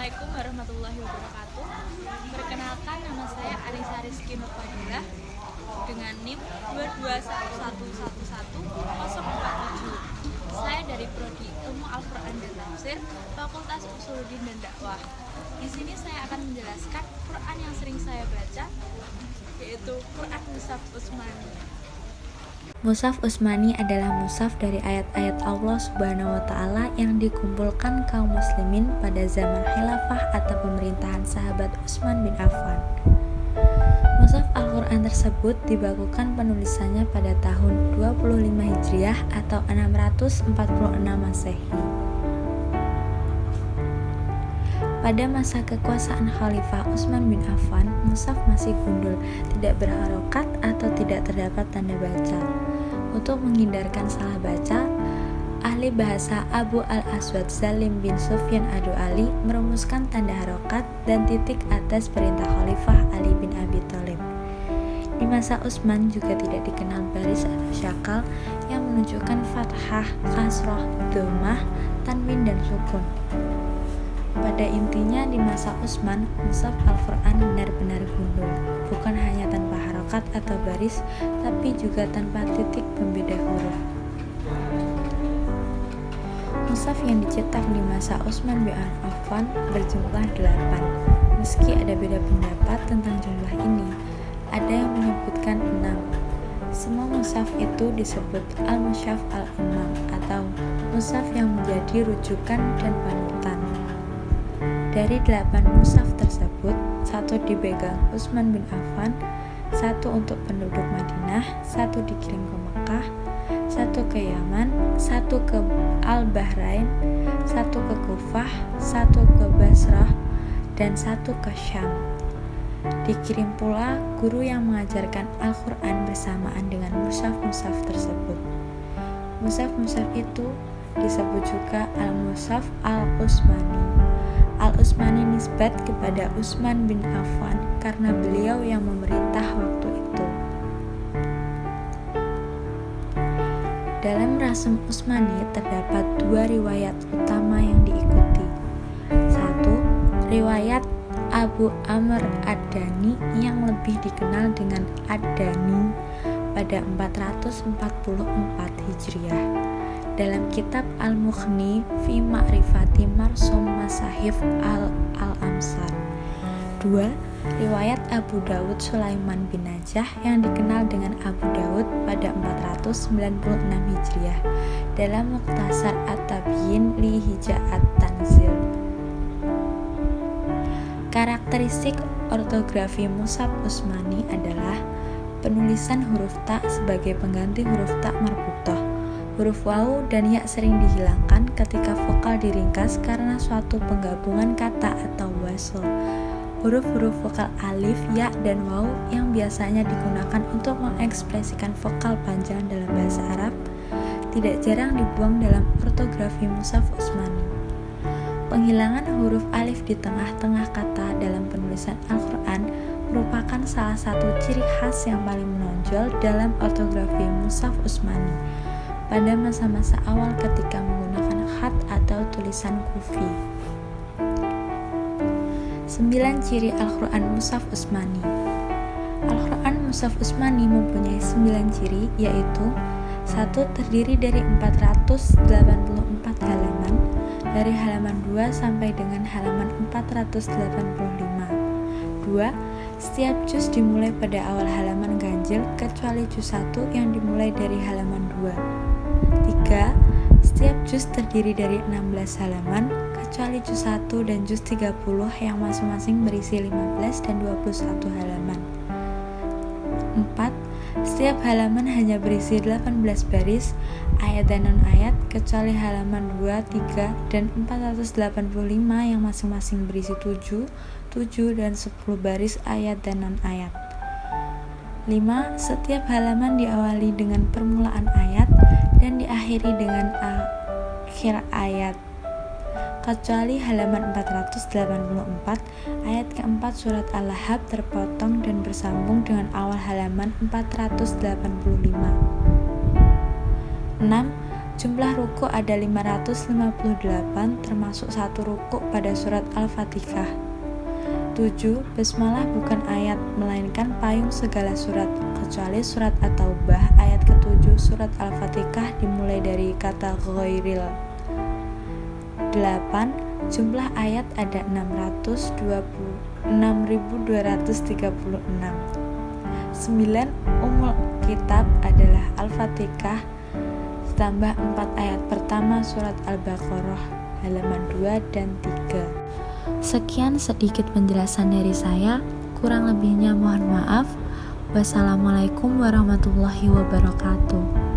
Assalamualaikum warahmatullahi wabarakatuh. Perkenalkan, nama saya Arisa Rizky Nurfadilah dengan NIM 221111047. Saya dari Prodi Ilmu Al-Quran dan Tafsir, Fakultas Usuluddin dan Dakwah. Di sini saya akan menjelaskan Quran yang sering saya baca, yaitu Quran Mushaf Utsmani. Mushaf Utsmani adalah mushaf dari ayat-ayat Allah Subhanahu wa Ta'ala yang dikumpulkan kaum muslimin pada zaman khilafah atau pemerintahan sahabat Utsman bin Affan. Mushaf Al-Quran tersebut dibakukan penulisannya pada tahun 25 Hijriah atau 646 Masehi. Pada masa kekuasaan Khalifah Utsman bin Affan, mushaf masih gundul, tidak berharokat atau tidak terdapat tanda baca. Untuk menghindarkan salah baca, ahli bahasa Abu al-Aswad Salim bin Sufyan Ad-Du'ali merumuskan tanda harokat dan titik atas perintah Khalifah Ali bin Abi Thalib. Di masa Utsman juga tidak dikenal baris atau syakal yang menunjukkan fathah, kasroh, dhammah, tanwin, dan sukun. Pada intinya di masa Utsman, mushaf Al-Quran benar-benar gundul, bukan hanya tanpa harokat atau baris, tapi juga tanpa titik pembeda huruf. Mushaf yang dicetak di masa Utsman bin Affan berjumlah 8. Meski ada beda pendapat tentang jumlah ini, ada yang menyebutkan 6. Semua mushaf itu disebut Al-Mushaf Al-Imam atau mushaf yang menjadi rujukan dan panutan. Dari 8 mushaf tersebut, 1 dipegang Utsman bin Affan, 1 untuk penduduk Madinah, 1 dikirim ke Mekah, 1 ke Yaman, 1 ke Al-Bahrain, 1 ke Kufah, 1 ke Basrah, dan 1 ke Syam. Dikirim pula guru yang mengajarkan Al-Quran bersamaan dengan mushaf-mushaf tersebut. Mushaf-mushaf itu disebut juga Al-Mushaf Al-Utsmani. Al-Utsmani nisbat kepada Utsman bin Affan karena beliau yang memerintah waktu itu. Dalam Rasm Utsmani terdapat 2 riwayat utama yang diikuti. 1. Riwayat Abu Amr Ad-Dani yang lebih dikenal dengan Ad-Dani pada 444 Hijriah. Dalam kitab Al-Mughni fi Ma'rifati Marsum Masahif Al-Amsar. 2. Riwayat Abu Dawud Sulaiman bin Najah yang dikenal dengan Abu Dawud pada 496 Hijriah dalam Mukhtasar At-Tabyin li Hija'at Tanzil. Karakteristik ortografi mushaf Utsmani adalah penulisan huruf ta sebagai pengganti huruf ta marbuthah. Huruf waw dan ya sering dihilangkan ketika vokal diringkas karena suatu penggabungan kata atau wasl. Huruf-huruf vokal alif, ya, dan waw yang biasanya digunakan untuk mengekspresikan vokal panjang dalam bahasa Arab tidak jarang dibuang dalam ortografi mushaf Utsmani. Penghilangan huruf alif di tengah-tengah kata dalam penulisan Al-Quran merupakan salah satu ciri khas yang paling menonjol dalam ortografi mushaf Utsmani pada masa-masa awal ketika menggunakan khat atau tulisan kufi. 9 ciri Al-Quran Mushaf Utsmani. Al-Quran Mushaf Utsmani mempunyai 9 ciri, yaitu 1. Terdiri dari 484 halaman, dari halaman 2 sampai dengan halaman 485. 2. Setiap juz dimulai pada awal halaman ganjil, kecuali juz 1 yang dimulai dari halaman 2. 3. Setiap juz terdiri dari 16 halaman, kecuali juz 1 dan juz 30 yang masing-masing berisi 15 dan 21 halaman. 4. Setiap halaman hanya berisi 18 baris, ayat dan non-ayat, kecuali halaman 2, 3, dan 485 yang masing-masing berisi 7, 7, dan 10 baris ayat dan non-ayat. 5. Setiap halaman diawali dengan permulaan ayat dan diakhiri dengan akhir ayat, kecuali halaman 484 ayat keempat surat Al-Lahab terpotong dan bersambung dengan awal halaman 485. 6. Jumlah ruku ada 558 termasuk satu ruku pada surat Al-Fatihah. 7. Basmalah bukan ayat melainkan payung segala surat kecuali surat At-Taubah ayat ke-7 surat Al-Fatihah dimulai dari kata ghairil. 8. Jumlah ayat ada 626.236. 9. Ummul kitab adalah Al-Fatihah ditambah 4 ayat pertama surat Al-Baqarah halaman 2 dan 3. Sekian sedikit penjelasan dari saya, kurang lebihnya mohon maaf. Wassalamualaikum warahmatullahi wabarakatuh.